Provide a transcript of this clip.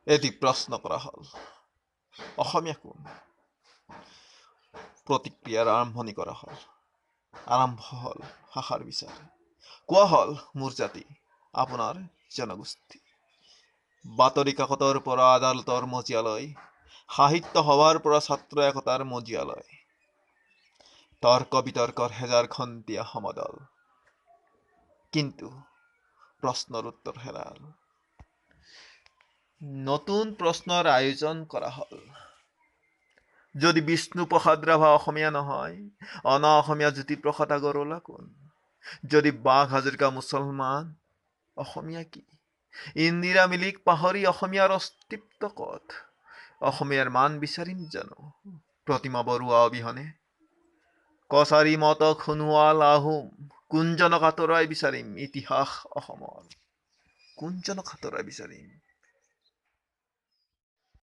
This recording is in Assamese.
এটি প্ৰশ্ন কৰা হ'ল। অসমীয়া কোন? প্ৰতিক্ৰিয়াৰ আৰম্ভণি কৰা হ'ল। আৰম্ভ হ'ল ভাষাৰ বিচাৰ। কোৱা হ'ল মোৰ জাতি, আপোনাৰ জনগোষ্ঠী। বাতৰি কাকতৰ পৰা আদালতৰ মজিয়ালৈ, সাহিত্য সভাৰ পৰা ছাত্ৰ একতাৰ মজিয়ালৈ, তৰ্ক বিতৰ্কৰ হেজাৰ খন্তীয়া সমদল। কিন্তু প্ৰশ্নৰ উত্তৰ হেৰাল। নতুন প্ৰশ্নৰ আয়োজন কৰা হ'ল। যদি বিষ্ণুপ্ৰসাদ ৰাভা অসমীয়া নহয়, অনা অসমীয়া জ্যোতিপ্ৰসাদ আগৰৱালা কোন? যদি বাঘ হাজৰিকা মুছলমান, অসমীয়া কি? ইন্দিৰা মিলিক পাহৰি অসমীয়াৰ অস্তিত্ব ক'ত? অসমীয়াৰ মান বিচাৰিম জানো প্ৰতিমা বৰুৱা অবিহনে? কছাৰী মটক সোণোৱাল আহোম, কোনজনক আঁতৰাই বিচাৰিম ইতিহাস অসমৰ? কোনজনক আঁতৰাই বিচাৰিম?